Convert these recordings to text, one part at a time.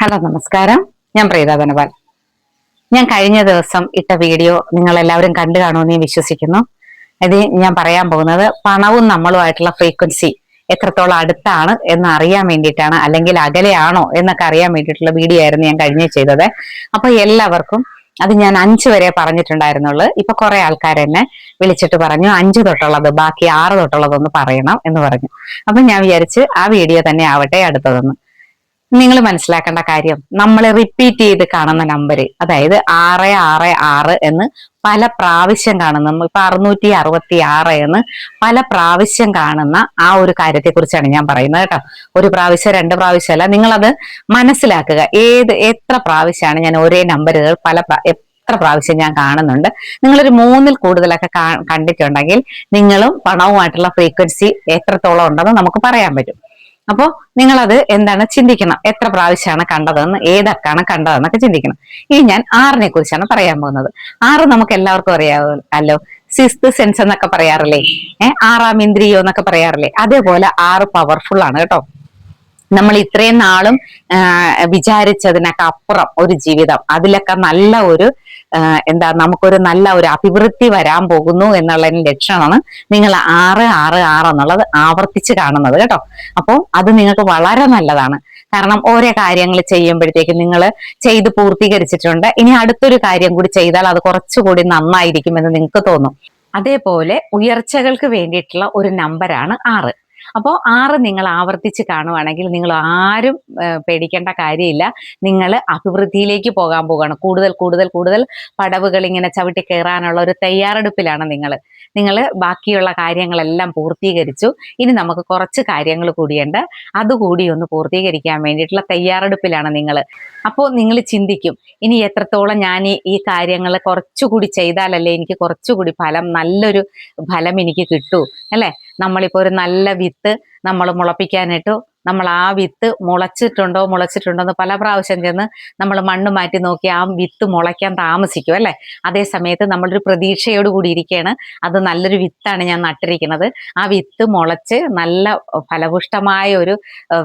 Hello നമസ്കാരം. ഞാൻ പ്രീത ധനപാൽ. ഞാൻ കഴിഞ്ഞ ദിവസം ഇട്ട വീഡിയോ നിങ്ങൾ എല്ലാവരും കണ്ടു കാണുമെന്ന് ഞാൻ വിശ്വസിക്കുന്നു. ഇത് ഞാൻ പറയാൻ പോകുന്നത് പണവും നമ്മളുമായിട്ടുള്ള ഫ്രീക്വൻസി എത്രത്തോളം അടുത്താണ് എന്ന് അറിയാൻ വേണ്ടിയിട്ടാണ്, അല്ലെങ്കിൽ അകലെയാണോ എന്നൊക്കെ അറിയാൻ വേണ്ടിയിട്ടുള്ള വീഡിയോ ആയിരുന്നു ഞാൻ കഴിഞ്ഞ ചെയ്തത്. അപ്പൊ എല്ലാവർക്കും അത് ഞാൻ 5 വരെ പറഞ്ഞിട്ടുണ്ടായിരുന്നുള്ളൂ. ഇപ്പൊ കുറെ ആൾക്കാർ എന്നെ വിളിച്ചിട്ട് പറഞ്ഞു 5 തൊട്ടുള്ളത് ബാക്കി 6 തൊട്ടുള്ളതൊന്ന് പറയണം എന്ന് പറഞ്ഞു. അപ്പൊ ഞാൻ വിചാരിച്ച് ആ വീഡിയോ തന്നെ ആവട്ടെ അടുത്തതെന്ന്. നിങ്ങൾ മനസ്സിലാക്കേണ്ട കാര്യം, നമ്മൾ റിപ്പീറ്റ് ചെയ്ത് കാണുന്ന നമ്പർ, അതായത് 666 എന്ന് പല പ്രാവശ്യം കാണുന്ന, ഇപ്പൊ 666 എന്ന് പല പ്രാവശ്യം കാണുന്ന ആ ഒരു കാര്യത്തെ കുറിച്ചാണ് ഞാൻ പറയുന്നത് കേട്ടോ. ഒരു പ്രാവശ്യം 2 പ്രാവശ്യമല്ല, നിങ്ങളത് മനസ്സിലാക്കുക. എത്ര പ്രാവശ്യമാണ് ഞാൻ ഒരേ നമ്പറുകൾ എത്ര പ്രാവശ്യം ഞാൻ കാണുന്നുണ്ട്. നിങ്ങളൊരു 3-ൽ കൂടുതലൊക്കെ കണ്ടിട്ടുണ്ടെങ്കിൽ നിങ്ങളും പണവുമായിട്ടുള്ള ഫ്രീക്വൻസി എത്രത്തോളം ഉണ്ടെന്ന് നമുക്ക് പറയാൻ പറ്റും. അപ്പോൾ നിങ്ങളത് എന്താണ് ചിന്തിക്കണം, എത്ര പ്രാവശ്യമാണ് കണ്ടതെന്ന്, ഏതൊക്കെയാണ് കണ്ടതെന്നൊക്കെ ചിന്തിക്കണം. ഇനി ഞാൻ 6-നെ കുറിച്ചാണ് പറയാൻ പോകുന്നത്. 6 നമുക്ക് എല്ലാവർക്കും അറിയാമല്ലോ, സിക്സ്ത് സെൻസ് എന്നൊക്കെ പറയാറില്ലേ, ആറാം ഇന്ദ്രിയോ എന്നൊക്കെ പറയാറില്ലേ, അതേപോലെ 6 പവർഫുൾ ആണ് കേട്ടോ. നമ്മൾ ഇത്രയും നാളും വിചാരിച്ചതിനൊക്കെ അപ്പുറം ഒരു ജീവിതം, അതിലൊക്കെ നല്ല ഒരു നമുക്കൊരു നല്ല ഒരു അഭിവൃദ്ധി വരാൻ പോകുന്നു എന്നുള്ളതിന്റെ ലക്ഷണമാണ് നിങ്ങൾ 666 എന്നുള്ളത് ആവർത്തിച്ച് കാണുന്നത് കേട്ടോ. അപ്പോൾ അത് നിങ്ങൾക്ക് വളരെ നല്ലതാണ്. കാരണം ഓരോ കാര്യങ്ങൾ ചെയ്യുമ്പോഴത്തേക്കും നിങ്ങൾ ചെയ്ത് പൂർത്തീകരിച്ചിട്ടുണ്ട്, ഇനി അടുത്തൊരു കാര്യം കൂടി ചെയ്താൽ അത് കുറച്ചുകൂടി നന്നായിരിക്കും എന്ന് നിങ്ങൾക്ക് തോന്നും. അതേപോലെ ഉയർച്ചകൾക്ക് വേണ്ടിയിട്ടുള്ള ഒരു നമ്പറാണ് 6. അപ്പോൾ 6 നിങ്ങൾ ആവർത്തിച്ച് കാണുവാണെങ്കിൽ നിങ്ങൾ ആരും പേടിക്കേണ്ട കാര്യമില്ല. നിങ്ങൾ അഭിവൃദ്ധിയിലേക്ക് പോകാൻ പോവുകയാണ്. കൂടുതൽ കൂടുതൽ കൂടുതൽ പടവുകൾ ഇങ്ങനെ ചവിട്ടി കയറാനുള്ള ഒരു തയ്യാറെടുപ്പിലാണ് നിങ്ങൾ ബാക്കിയുള്ള കാര്യങ്ങളെല്ലാം പൂർത്തീകരിച്ചു. ഇനി നമുക്ക് കുറച്ച് കാര്യങ്ങൾ കൂടിയുണ്ട്, അതുകൂടി ഒന്ന് പൂർത്തീകരിക്കാൻ വേണ്ടിയിട്ടുള്ള തയ്യാറെടുപ്പിലാണ് നിങ്ങൾ. അപ്പോൾ നിങ്ങൾ ചിന്തിക്കും, ഇനി എത്രത്തോളം ഞാൻ ഈ കാര്യങ്ങൾ കുറച്ചുകൂടി ചെയ്താലല്ലേ എനിക്ക് കുറച്ചുകൂടി നല്ലൊരു ഫലം എനിക്ക് കിട്ടൂ അല്ലേ. നമ്മളിപ്പോൾ ഒരു നല്ല വിത്ത് നമ്മൾ മുളപ്പിക്കാനിട്ടു, നമ്മൾ ആ വിത്ത് മുളച്ചിട്ടുണ്ടോ എന്ന് പല പ്രാവശ്യം ചെന്ന് നമ്മൾ മണ്ണ് മാറ്റി നോക്കി ആ വിത്ത് മുളയ്ക്കാൻ താമസിക്കും അല്ലേ. അതേ സമയത്ത് നമ്മളൊരു പ്രതീക്ഷയോട് കൂടി ഇരിക്കുകയാണ്, അത് നല്ലൊരു വിത്താണ് ഞാൻ നട്ടിരിക്കുന്നത്, ആ വിത്ത് മുളച്ച് നല്ല ഫലപുഷ്ടമായ ഒരു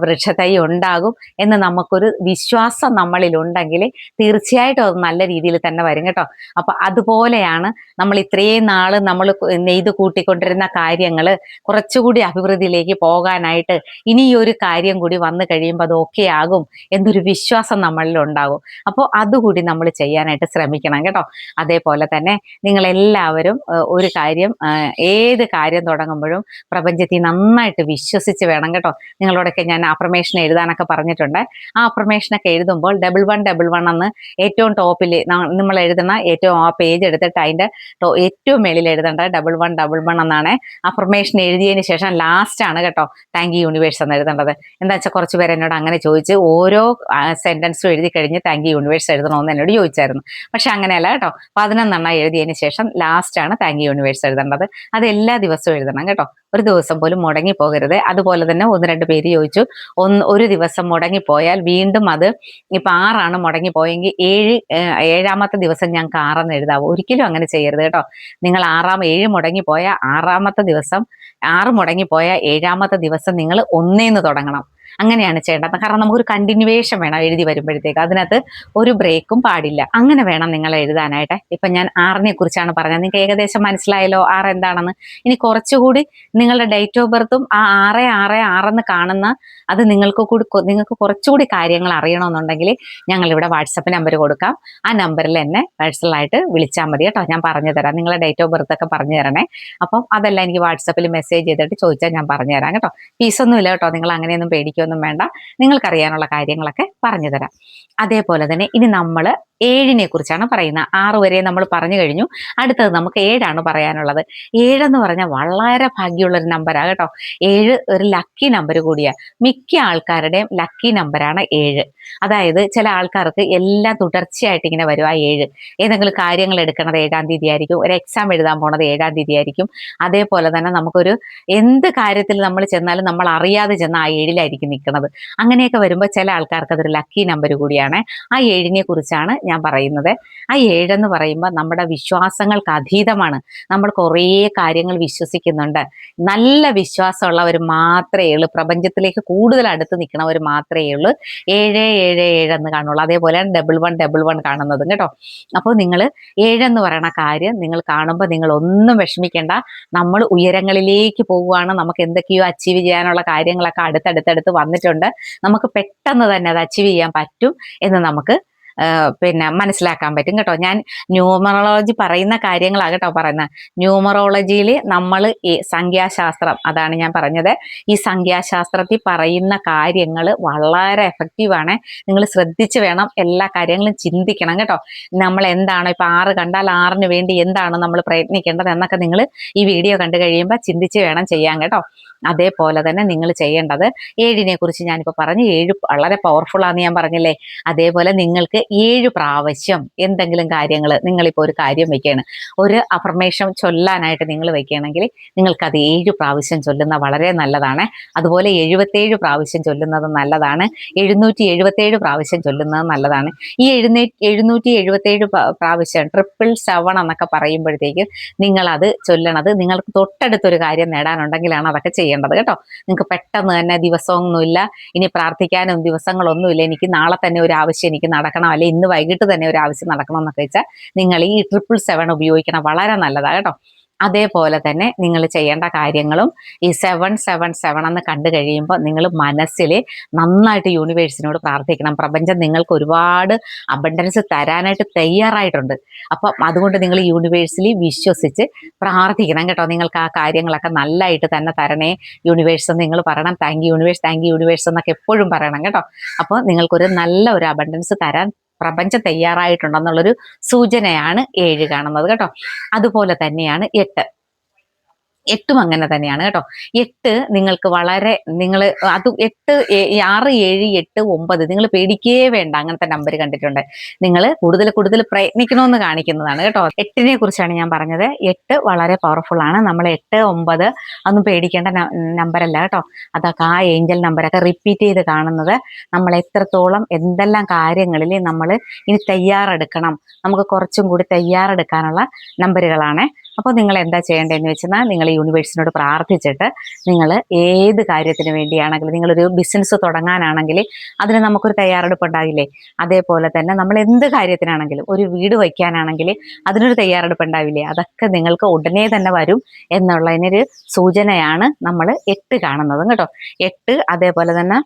വൃക്ഷത്തൈ ഉണ്ടാകും എന്ന് നമുക്കൊരു വിശ്വാസം നമ്മളിൽ ഉണ്ടെങ്കിൽ തീർച്ചയായിട്ടും അത് നല്ല രീതിയിൽ തന്നെ വരും കേട്ടോ. അപ്പൊ അതുപോലെയാണ് നമ്മൾ ഇത്രയും നാള് നമ്മൾ നെയ്ത് കൂട്ടിക്കൊണ്ടിരുന്ന കാര്യങ്ങൾ കുറച്ചുകൂടി അഭിവൃദ്ധിയിലേക്ക് പോകാനായിട്ട് ഇനി ഈ ഒരു കാര്യം കൂടി വന്നു കഴിയുമ്പോൾ അത് ഓക്കെ ആകും എന്നൊരു വിശ്വാസം നമ്മളിൽ ഉണ്ടാകും. അപ്പോൾ അതുകൂടി നമ്മൾ ചെയ്യാനായിട്ട് ശ്രമിക്കണം കേട്ടോ. അതേപോലെ തന്നെ നിങ്ങൾ എല്ലാവരും ഒരു കാര്യം, ഏത് കാര്യം തുടങ്ങുമ്പോഴും പ്രപഞ്ചത്തിൽ നന്നായിട്ട് വിശ്വസിച്ച് വേണം കേട്ടോ. നിങ്ങളോടൊക്കെ ഞാൻ അഫർമേഷൻ എഴുതാനൊക്കെ പറഞ്ഞിട്ടുണ്ട്. ആ അഫർമേഷനൊക്കെ എഴുതുമ്പോൾ 1111 എന്ന് ഏറ്റവും ടോപ്പിൽ നമ്മൾ എഴുതുന്ന ഏറ്റവും ആ പേജ് എടുത്തിട്ട് അതിൻ്റെ ഏറ്റവും മേളിൽ എഴുതേണ്ടത് 1111 എന്നാണ്. അഫർമേഷൻ എഴുതിയതിന് ശേഷം ലാസ്റ്റ് ആണ് കേട്ടോ താങ്ക് യു യൂണിവേഴ്സ് എന്ന് എഴുതേണ്ടത്. എന്താ വെച്ചാൽ കുറച്ച് പേര് എന്നോട് അങ്ങനെ ചോദിച്ച് ഓരോ സെന്റൻസും എഴുതി കഴിഞ്ഞ് താങ്ക് യു യൂണിവേഴ്സ് എഴുതണമെന്ന് എന്നോട് ചോദിച്ചായിരുന്നു. പക്ഷെ അങ്ങനെയല്ല കേട്ടോ, 11 എഴുതിയതിന് ശേഷം ലാസ്റ്റ് ആണ് താങ്ക് യു യൂണിവേഴ്സ് എഴുതേണ്ടത്. അത് എല്ലാ ദിവസവും എഴുതണം കേട്ടോ, ഒരു ദിവസം പോലും മുടങ്ങി പോകരുത്. അതുപോലെ തന്നെ 1-2 പേര് ചോദിച്ചു, ഒരു ദിവസം മുടങ്ങിപ്പോയാൽ വീണ്ടും അത് ഇപ്പൊ 6 മുടങ്ങിപ്പോയെങ്കിൽ 7ാമത്തെ ദിവസം ഞങ്ങൾക്ക് 6 എഴുതാവൂ. ഒരിക്കലും അങ്ങനെ ചെയ്യരുത് കേട്ടോ. നിങ്ങൾ 7 മുടങ്ങിപ്പോയ 6ാമത്തെ ദിവസം, 6 മുടങ്ങിപ്പോയ 7ാമത്തെ ദിവസം നിങ്ങൾ 1 തുടങ്ങണം. അങ്ങനെയാണ് ചെയ്യേണ്ടത്. കാരണം നമുക്കൊരു കണ്ടിന്യൂവേഷൻ വേണം എഴുതി വരുമ്പോഴത്തേക്ക്, അതിനകത്ത് ഒരു ബ്രേക്കും പാടില്ല. അങ്ങനെ വേണം നിങ്ങൾ എഴുതാനായിട്ട്. ഇപ്പൊ ഞാൻ 6-നെ കുറിച്ചാണ് പറഞ്ഞത്, നിങ്ങൾക്ക് ഏകദേശം മനസ്സിലായല്ലോ 6 എന്താണെന്ന്. ഇനി കുറച്ചുകൂടി നിങ്ങളുടെ ഡേറ്റ് ഓഫ് ബർത്തും ആ 666 എന്ന് കാണുന്ന അത് നിങ്ങൾക്ക് കുറച്ചുകൂടി കാര്യങ്ങൾ അറിയണമെന്നുണ്ടെങ്കിൽ ഞങ്ങളിവിടെ വാട്സപ്പ് നമ്പർ കൊടുക്കാം. ആ നമ്പറിൽ എന്നെ പേഴ്സണലായിട്ട് വിളിച്ചാൽ മതി കേട്ടോ. ഞാൻ പറഞ്ഞു തരാം, നിങ്ങളുടെ ഡേറ്റ് ഓഫ് ബർത്ത് ഒക്കെ പറഞ്ഞു തരണേ. അപ്പം അതെല്ലാം എനിക്ക് വാട്സപ്പിൽ മെസ്സേജ് ചെയ്തിട്ട് ചോദിച്ചാൽ ഞാൻ പറഞ്ഞു തരാം കേട്ടോ. ഫീസൊന്നും ഇല്ല കേട്ടോ, നിങ്ങൾ അങ്ങനെയൊന്നും പേടിക്കൊന്നും വേണ്ട, നിങ്ങൾക്കറിയാനുള്ള കാര്യങ്ങളൊക്കെ പറഞ്ഞു തരാം. അതേപോലെ തന്നെ ഇനി നമ്മൾ 7-നെ കുറിച്ചാണ് പറയുന്നത്. 6 വരെ നമ്മൾ പറഞ്ഞു കഴിഞ്ഞു. അടുത്തത് നമുക്ക് 7 പറയാനുള്ളത്. 7 എന്ന് പറഞ്ഞാൽ വളരെ ഭാഗ്യമുള്ള ഒരു നമ്പറാണ് കേട്ടോ. 7 ഒരു ലക്കി നമ്പർ കൂടിയാണ്. മിക്ക ആൾക്കാരുടെയും ലക്കി നമ്പറാണ് 7. അതായത് ചില ആൾക്കാർക്ക് എല്ലാം തുടർച്ചയായിട്ട് ഇങ്ങനെ വരും ആ 7. ഏതെങ്കിലും കാര്യങ്ങൾ എടുക്കുന്നത് 7-ാം തീയതി ആയിരിക്കും, ഒരു എക്സാം എഴുതാൻ പോണത് 7-ാം തീയതി ആയിരിക്കും. അതേപോലെ തന്നെ നമുക്കൊരു എന്ത് കാര്യത്തിൽ നമ്മൾ ചെന്നാലും നമ്മൾ അറിയാതെ ചെന്ന് ആ 7-ലായിരിക്കും നിൽക്കുന്നത്. അങ്ങനെയൊക്കെ വരുമ്പോൾ ചില ആൾക്കാർക്ക് അതൊരു ലക്കി നമ്പർ കൂടിയാണ്. ആ 7-നെ കുറിച്ചാണ് ഞാൻ പറയുന്നത്. ആ 7 എന്ന് പറയുമ്പോൾ നമ്മുടെ വിശ്വാസങ്ങൾക്ക് അതീതമാണ്. നമ്മൾ കുറേ കാര്യങ്ങൾ വിശ്വസിക്കുന്നുണ്ട്. നല്ല വിശ്വാസമുള്ളവർ മാത്രമേ ഉള്ളൂ, പ്രപഞ്ചത്തിലേക്ക് കൂടുതൽ അടുത്ത് നിൽക്കുന്നവർ മാത്രമേ ഉള്ളൂ 777 എന്ന് കാണുള്ളൂ. അതേപോലെ 1111 കാണുന്നതും കേട്ടോ. അപ്പോൾ നിങ്ങൾ 7 എന്ന് പറയുന്ന കാര്യം നിങ്ങൾ കാണുമ്പോൾ നിങ്ങൾ ഒന്നും വിഷമിക്കേണ്ട. നമ്മൾ ഉയരങ്ങളിലേക്ക് പോവുകയാണ്. നമുക്ക് എന്തൊക്കെയോ അച്ചീവ് ചെയ്യാനുള്ള കാര്യങ്ങളൊക്കെ അടുത്തടുത്തടുത്ത് വന്നിട്ടുണ്ട്. നമുക്ക് പെട്ടെന്ന് തന്നെ അത് അച്ചീവ് ചെയ്യാൻ പറ്റും എന്ന് നമുക്ക് പിന്നെ മനസ്സിലാക്കാൻ പറ്റും കേട്ടോ. ഞാൻ ന്യൂമറോളജി പറയുന്ന കാര്യങ്ങളാണ് കേട്ടോ പറയുന്നത്. ന്യൂമറോളജിയിൽ നമ്മൾ ഈ സംഖ്യാശാസ്ത്രം, അതാണ് ഞാൻ പറഞ്ഞത്, ഈ സംഖ്യാശാസ്ത്രത്തിൽ പറയുന്ന കാര്യങ്ങൾ വളരെ എഫക്റ്റീവാണ്. നിങ്ങൾ ശ്രദ്ധിച്ച് വേണം എല്ലാ കാര്യങ്ങളും ചിന്തിക്കണം കേട്ടോ. നമ്മൾ എന്താണോ ഇപ്പൊ 6 കണ്ടാൽ 6ന് വേണ്ടി എന്താണ് നമ്മൾ പ്രയത്നിക്കേണ്ടത് എന്നൊക്കെ നിങ്ങൾ ഈ വീഡിയോ കണ്ടു കഴിയുമ്പോൾ ചിന്തിച്ച് വേണം ചെയ്യാൻ കേട്ടോ. അതേപോലെ തന്നെ നിങ്ങൾ ചെയ്യേണ്ടത് 7നെ കുറിച്ച് ഞാനിപ്പോൾ പറഞ്ഞു. 7 വളരെ പവർഫുൾ ആണെന്ന് ഞാൻ പറഞ്ഞില്ലേ. അതേപോലെ നിങ്ങൾക്ക് 7 പ്രാവശ്യം എന്തെങ്കിലും കാര്യങ്ങൾ, നിങ്ങളിപ്പോൾ ഒരു കാര്യം വെക്കുകയാണ്, ഒരു അഫർമേഷൻ ചൊല്ലാനായിട്ട് നിങ്ങൾ വെക്കുകയാണെങ്കിൽ നിങ്ങൾക്കത് 7 പ്രാവശ്യം ചൊല്ലുന്ന വളരെ നല്ലതാണ്. അതുപോലെ 77 പ്രാവശ്യം ചൊല്ലുന്നത് നല്ലതാണ്. 777 പ്രാവശ്യം ചൊല്ലുന്നത് നല്ലതാണ്. ഈ 777 പ്രാവശ്യം 777 എന്നൊക്കെ പറയുമ്പോഴത്തേക്ക് നിങ്ങളത് ചൊല്ലണത് നിങ്ങൾക്ക് തൊട്ടടുത്തൊരു കാര്യം നേടാനുണ്ടെങ്കിലാണ് അതൊക്കെ ചെയ്യേണ്ടത് കേട്ടോ. നിങ്ങൾക്ക് പെട്ടെന്ന് തന്നെ ദിവസമൊന്നുമില്ല, ഇനി പ്രാർത്ഥിക്കാനും ദിവസങ്ങളൊന്നുമില്ല, എനിക്ക് നാളെ തന്നെ ഒരു ആവശ്യം എനിക്ക് നടക്കണം, അല്ലെങ്കിൽ ഇന്ന് വൈകിട്ട് തന്നെ ഒരു ആവശ്യം നടക്കണം എന്നൊക്കെ വെച്ചാൽ നിങ്ങൾ ഈ 777 ഉപയോഗിക്കണം, വളരെ നല്ലതാണ് കേട്ടോ. അതേപോലെ തന്നെ നിങ്ങൾ ചെയ്യേണ്ട കാര്യങ്ങളും ഈ 777 എന്ന് കണ്ടു കഴിയുമ്പോൾ നിങ്ങൾ മനസ്സിൽ നന്നായിട്ട് യൂണിവേഴ്സിനോട് പ്രാർത്ഥിക്കണം. പ്രപഞ്ചം നിങ്ങൾക്ക് ഒരുപാട് അബണ്ടൻസ് തരാനായിട്ട് തയ്യാറായിട്ടുണ്ട്. അപ്പം അതുകൊണ്ട് നിങ്ങൾ യൂണിവേഴ്സിൽ വിശ്വസിച്ച് പ്രാർത്ഥിക്കണം കേട്ടോ. നിങ്ങൾക്ക് ആ കാര്യങ്ങളൊക്കെ നല്ലതായിട്ട് തന്നെ തരണേ യൂണിവേഴ്സ് എന്ന് നിങ്ങൾ പറയണം. Thank you universe, thank you universe എന്നൊക്കെ എപ്പോഴും പറയണം കേട്ടോ. അപ്പോൾ നിങ്ങൾക്കൊരു നല്ല ഒരു അബണ്ടൻസ് തരാൻ പ്രപഞ്ചം തയ്യാറായിട്ടുണ്ടെന്നുള്ളൊരു സൂചനയാണ് 7 കാണുന്നത് കേട്ടോ. അതുപോലെ തന്നെയാണ് 8. 8ഉം അങ്ങനെ തന്നെയാണ് കേട്ടോ. 8 നിങ്ങൾക്ക് വളരെ, നിങ്ങൾ അത് 8 6 7 8 9 നിങ്ങൾ പേടിക്കേ വേണ്ട. അങ്ങനത്തെ നമ്പർ കണ്ടിട്ടുണ്ട്, നിങ്ങൾ കൂടുതൽ കൂടുതൽ പ്രയത്നിക്കണമെന്ന് കാണിക്കുന്നതാണ് കേട്ടോ. 8നെ കുറിച്ചാണ് ഞാൻ പറഞ്ഞത്. 8 വളരെ പവർഫുൾ ആണ്. നമ്മൾ 8 9 ഒന്നും പേടിക്കേണ്ട നമ്പറല്ല കേട്ടോ. അതൊക്കെ ആ ഏഞ്ചൽ നമ്പറൊക്കെ റിപ്പീറ്റ് ചെയ്ത് കാണുന്നത് നമ്മൾ എത്രത്തോളം എന്തെല്ലാം കാര്യങ്ങളിൽ നമ്മൾ ഇനി തയ്യാറെടുക്കണം, നമുക്ക് കുറച്ചും കൂടി തയ്യാറെടുക്കാനുള്ള നമ്പറുകളാണ്. അപ്പോൾ നിങ്ങൾ എന്താ ചെയ്യേണ്ടതെന്ന് വെച്ചാൽ നിങ്ങൾ യൂണിവേഴ്സിനോട് പ്രാർത്ഥിച്ചിട്ട് നിങ്ങൾ ഏത് കാര്യത്തിന് വേണ്ടിയാണെങ്കിലും, നിങ്ങളൊരു ബിസിനസ് തുടങ്ങാനാണെങ്കിൽ അതിന് നമുക്കൊരു തയ്യാറെടുപ്പ് ഉണ്ടാകില്ലേ, അതേപോലെ തന്നെ നമ്മൾ എന്ത് കാര്യത്തിനാണെങ്കിലും, ഒരു വീട് വയ്ക്കാനാണെങ്കിൽ അതിനൊരു തയ്യാറെടുപ്പ് ഉണ്ടാവില്ലേ, അതൊക്കെ നിങ്ങൾക്ക് ഉടനെ തന്നെ വരും എന്നുള്ളതിനൊരു സൂചനയാണ് നമ്മൾ 8 കാണുന്നതും കേട്ടോ. 8 അതേപോലെ തന്നെ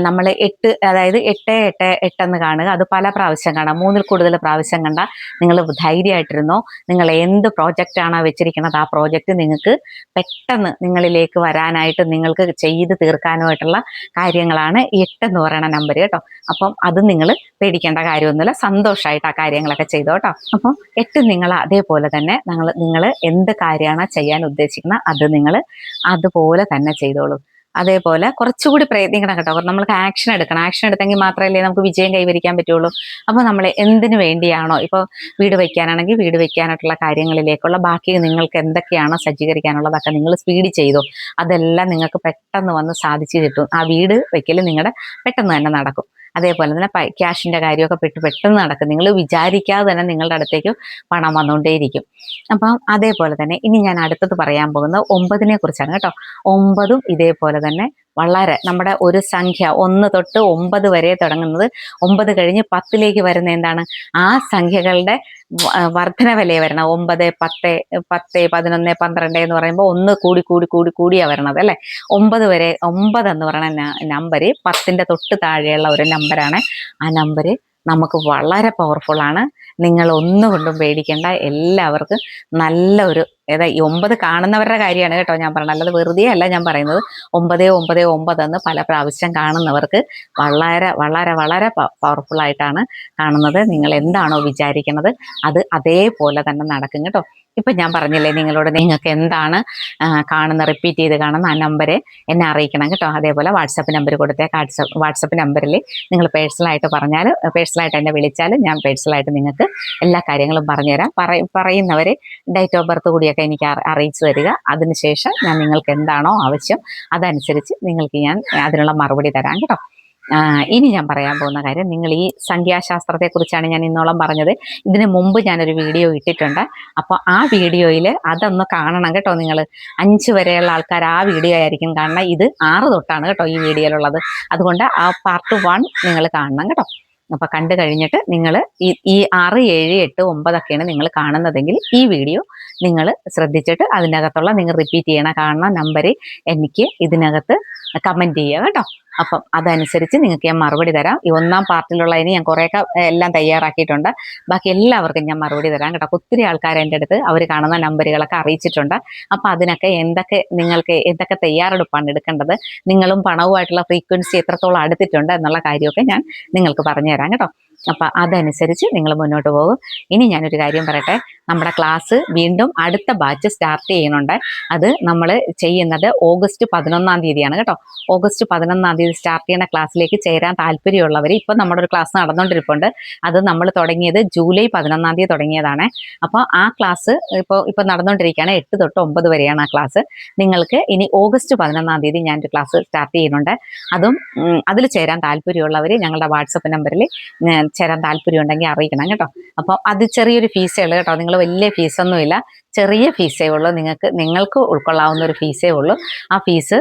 നമ്മൾ 8, അതായത് 8 8 8 എന്ന് കാണുക. അത് പല പ്രാവശ്യം കാണാം, 3ൽ കൂടുതൽ പ്രാവശ്യം കണ്ടാൽ നിങ്ങൾ ധൈര്യമായിട്ടിരുന്നോ. നിങ്ങൾ എന്ത് പ്രോജക്റ്റാണോ വെച്ചിരിക്കുന്നത് ആ പ്രോജക്റ്റ് നിങ്ങൾക്ക് പെട്ടെന്ന് നിങ്ങളിലേക്ക് വരാനായിട്ട്, നിങ്ങൾക്ക് ചെയ്ത് തീർക്കാനുമായിട്ടുള്ള കാര്യങ്ങളാണ് 8 എന്ന് പറയുന്ന നമ്പർ കേട്ടോ. അപ്പം അത് നിങ്ങൾ പേടിക്കേണ്ട കാര്യമൊന്നുമില്ല, സന്തോഷമായിട്ട് ആ കാര്യങ്ങളൊക്കെ ചെയ്തോ കേട്ടോ. അപ്പം 8 നിങ്ങൾ അതേപോലെ തന്നെ നിങ്ങൾ എന്ത് കാര്യമാണോ ചെയ്യാൻ ഉദ്ദേശിക്കുന്നത് അത് നിങ്ങൾ അതുപോലെ തന്നെ ചെയ്തോളൂ. അതേപോലെ കുറച്ചുകൂടി പ്രയത്നിക്കണം കേട്ടോ. നമ്മൾക്ക് ആക്ഷൻ എടുക്കണം. ആക്ഷൻ എടുത്തെങ്കിൽ മാത്രമല്ലേ നമുക്ക് വിജയം കൈവരിക്കാൻ പറ്റുള്ളൂ. അപ്പോൾ നമ്മൾ എന്തിനു വേണ്ടിയാണോ, ഇപ്പോൾ വീട് വയ്ക്കാനാണെങ്കിൽ വീട് വയ്ക്കാനായിട്ടുള്ള കാര്യങ്ങളിലേക്കുള്ള ബാക്കി നിങ്ങൾക്ക് എന്തൊക്കെയാണോ സജ്ജീകരിക്കാനുള്ളതൊക്കെ നിങ്ങൾ സ്പീഡ് ചെയ്തോ. അതെല്ലാം നിങ്ങൾക്ക് പെട്ടെന്ന് വന്ന് സാധിച്ചു കിട്ടും. ആ വീട് വയ്ക്കൽ നിങ്ങളുടെ പെട്ടെന്ന് തന്നെ നടക്കും. അതേപോലെ തന്നെ ക്യാഷിൻ്റെ കാര്യമൊക്കെ പെട്ടെന്ന് നടക്കും. നിങ്ങൾ വിചാരിക്കാതെ തന്നെ നിങ്ങളുടെ അടുത്തേക്ക് പണം വന്നുകൊണ്ടേയിരിക്കും. അപ്പം അതേപോലെ തന്നെ ഇനി ഞാൻ അടുത്തത് പറയാൻ പോകുന്നത് 9നെ കുറിച്ചാണ് കേട്ടോ. 9ഉം ഇതേപോലെ തന്നെ വളരെ നമ്മുടെ ഒരു സംഖ്യ 1 തൊട്ട് 9 വരെ തുടങ്ങുന്നത്, 9 കഴിഞ്ഞ് 10ലേക്ക് വരുന്ന എന്താണ്, ആ സംഖ്യകളുടെ വർധനവല്ലേ വരണം. 9 10 10 11 12 എന്ന് പറയുമ്പോൾ 1 കൂടിയാ വരണത് അല്ലേ. 9 വരെ, 9 എന്ന് പറയുന്ന നമ്പർ 10ന്റെ തൊട്ട് താഴെയുള്ള ഒരു നമ്പറാണ്. ആ നമ്പർ നമുക്ക് വളരെ പവർഫുൾ ആണ്. നിങ്ങൾ ഒന്നുകൊണ്ടും പേടിക്കേണ്ട. എല്ലാവർക്കും നല്ല ഒരു, ഈ 9 കാണുന്നവരുടെ കാര്യമാണ് കേട്ടോ ഞാൻ പറഞ്ഞത്, അല്ലാതെ വെറുതെ അല്ല ഞാൻ പറയുന്നത്. 9 9 9 എന്ന് പല പ്രാവശ്യം കാണുന്നവർക്ക് വളരെ വളരെ വളരെ പവർഫുൾ ആയിട്ടാണ് കാണുന്നത്. നിങ്ങൾ എന്താണോ വിചാരിക്കുന്നത് അത് അതേപോലെ തന്നെ നടക്കും കേട്ടോ. ഇപ്പൊ ഞാൻ പറഞ്ഞില്ലേ നിങ്ങളോട്, നിങ്ങൾക്ക് എന്താണ് റിപ്പീറ്റ് ചെയ്ത് കാണുന്ന ആ നമ്പര് എന്നെ അറിയിക്കണം കേട്ടോ. അതേപോലെ വാട്സപ്പ് നമ്പർ കൊടുത്തേക്ക്. വാട്സപ്പ് നമ്പറിൽ നിങ്ങൾ പേഴ്സണലായിട്ട് പറഞ്ഞാൽ, പേഴ്സണലായിട്ട് എന്നെ വിളിച്ചാൽ ഞാൻ പേഴ്സണലായിട്ട് നിങ്ങൾക്ക് എല്ലാ കാര്യങ്ങളും പറഞ്ഞുതരാം. പറയുന്നവർ ഡേറ്റ് ഓഫ് ബർത്ത് കൂടിയൊക്കെ എനിക്ക് അറിയിച്ചു തരിക. അതിനുശേഷം ഞാൻ നിങ്ങൾക്ക് എന്താണോ ആവശ്യം അതനുസരിച്ച് നിങ്ങൾക്ക് ഞാൻ അതിനുള്ള മറുപടി തരാം കേട്ടോ. ഇനി ഞാൻ പറയാൻ പോകുന്ന കാര്യം, നിങ്ങൾ ഈ സംഖ്യാശാസ്ത്രത്തെ കുറിച്ചാണ് ഞാൻ ഇന്നോളം പറഞ്ഞത്. ഇതിന് മുമ്പ് ഞാനൊരു വീഡിയോ ഇട്ടിട്ടുണ്ട്. അപ്പോൾ ആ വീഡിയോയിൽ അതൊന്ന് കാണണം കേട്ടോ. നിങ്ങൾ 5 വരെയുള്ള ആൾക്കാർ ആ വീഡിയോ ആയിരിക്കും കാണണം. ഇത് 6 തൊട്ടാണ് കേട്ടോ ഈ വീഡിയോയിലുള്ളത്. അതുകൊണ്ട് ആ പാർട്ട് 1 നിങ്ങൾ കാണണം കേട്ടോ. അപ്പൊ കണ്ടു കഴിഞ്ഞിട്ട് നിങ്ങൾ ഈ 6, 7, 8, 9 ഒക്കെയാണ് നിങ്ങൾ കാണുന്നതെങ്കിൽ ഈ വീഡിയോ നിങ്ങൾ ശ്രദ്ധിച്ചിട്ട് അതിനകത്തുള്ള നിങ്ങൾ റിപ്പീറ്റ് ചെയ്യണ കാണുന്ന നമ്പർ എനിക്ക് ഇതിനകത്ത് കമന്റ് ചെയ്യുക കേട്ടോ. അപ്പം അതനുസരിച്ച് നിങ്ങൾക്ക് ഞാൻ മറുപടി തരാം. ഈ 1ാം പാർട്ടിലുള്ളതിന് ഞാൻ കുറേയൊക്കെ എല്ലാം തയ്യാറാക്കിയിട്ടുണ്ട്. ബാക്കി എല്ലാവർക്കും ഞാൻ മറുപടി തരാം കേട്ടോ. ഒത്തിരി ആൾക്കാർ എൻ്റെ അടുത്ത് അവർ കാണുന്ന നമ്പറുകളൊക്കെ അറിയിച്ചിട്ടുണ്ട്. അപ്പം അതിനൊക്കെ നിങ്ങൾക്ക് എന്തൊക്കെ തയ്യാറെടുപ്പാണ് എടുക്കേണ്ടത്, നിങ്ങളും പണവുമായിട്ടുള്ള ഫ്രീക്വൻസി എത്രത്തോളം അടുത്തിട്ടുണ്ട് എന്നുള്ള കാര്യമൊക്കെ ഞാൻ നിങ്ങൾക്ക് പറഞ്ഞു തരാം കേട്ടോ. അപ്പം അതനുസരിച്ച് നിങ്ങൾ മുന്നോട്ട് പോകും. ഇനി ഞാനൊരു കാര്യം പറയട്ടെ, നമ്മുടെ ക്ലാസ് വീണ്ടും അടുത്ത ബാച്ച് സ്റ്റാർട്ട് ചെയ്യുന്നുണ്ട്. അത് നമ്മൾ ചെയ്യുന്നത് ഓഗസ്റ്റ് 11-ാം തീയതിയാണ് കേട്ടോ. ഓഗസ്റ്റ് 11-ാം തീയതി സ്റ്റാർട്ട് ചെയ്യുന്ന ക്ലാസ്സിലേക്ക് ചേരാൻ താല്പര്യമുള്ളവർ, ഇപ്പം നമ്മുടെ ഒരു ക്ലാസ് നടന്നുകൊണ്ടിരിപ്പുണ്ട്. അത് നമ്മൾ തുടങ്ങിയത് ജൂലൈ 11-ാം തീയതി തുടങ്ങിയതാണ്. അപ്പോൾ ആ ക്ലാസ് ഇപ്പോൾ നടന്നുകൊണ്ടിരിക്കുകയാണ്. 8 തൊട്ട് 9 വരെയാണ് ആ ക്ലാസ്. നിങ്ങൾക്ക് ഇനി ഓഗസ്റ്റ് 11-ാം തീയതി ഞാനൊരു ക്ലാസ് സ്റ്റാർട്ട് ചെയ്യുന്നുണ്ട്. അതിൽ ചേരാൻ താല്പര്യമുള്ളവർ ഞങ്ങളുടെ വാട്സപ്പ് നമ്പറിൽ ചേരാൻ താല്പര്യം ഉണ്ടെങ്കിൽ അറിയിക്കണം കേട്ടോ. അപ്പോൾ അത് ചെറിയൊരു ഫീസേ ഉള്ളൂ കേട്ടോ. നിങ്ങൾ വലിയ ഫീസൊന്നുമില്ല, ചെറിയ ഫീസേ ഉള്ളൂ. നിങ്ങൾക്ക് ഉൾക്കൊള്ളാവുന്ന ഒരു ഫീസേ ഉള്ളൂ. ആ ഫീസ്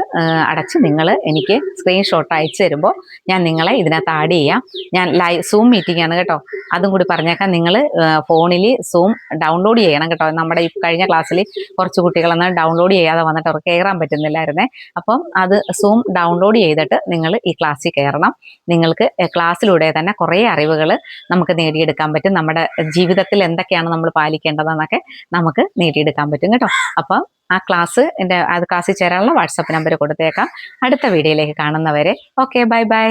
അടച്ച് നിങ്ങൾ എനിക്ക് സ്ക്രീൻഷോട്ട് അയച്ചു തരുമ്പോൾ ഞാൻ നിങ്ങളെ ഇതിനകത്ത് ആഡ് ചെയ്യാം. ഞാൻ സൂം മീറ്റിംഗ് ആണ് കേട്ടോ, അതും കൂടി പറഞ്ഞേക്കാം. നിങ്ങൾ ഫോണിൽ സൂം ഡൗൺലോഡ് ചെയ്യണം കേട്ടോ. നമ്മുടെ ഈ കഴിഞ്ഞ ക്ലാസ്സിൽ കുറച്ച് കുട്ടികളൊന്നും ഡൗൺലോഡ് ചെയ്യാതെ വന്നിട്ട് അവർക്ക് കയറാൻ പറ്റുന്നില്ലായിരുന്നേ. അപ്പം അത് സൂം ഡൗൺലോഡ് ചെയ്തിട്ട് നിങ്ങൾ ഈ ക്ലാസ്സിൽ കയറണം. നിങ്ങൾക്ക് ക്ലാസ്സിലൂടെ തന്നെ കുറേ അറിവുകൾ നമുക്ക് നേടിയെടുക്കാൻ പറ്റും. നമ്മുടെ ജീവിതത്തിൽ എന്തൊക്കെയാണ് നമ്മൾ പാലിക്കേണ്ടതെന്നൊക്കെ നമുക്ക് നേടിയെടുക്കാൻ പറ്റും കേട്ടോ. അപ്പം ആ ക്ലാസ്സിൽ ചേരാനുള്ള വാട്സപ്പ് നമ്പർ കൊടുത്തേക്കാം. അടുത്ത വീഡിയോയിലേക്ക് കാണുന്നവരെ ഓക്കെ, ബൈ ബൈ.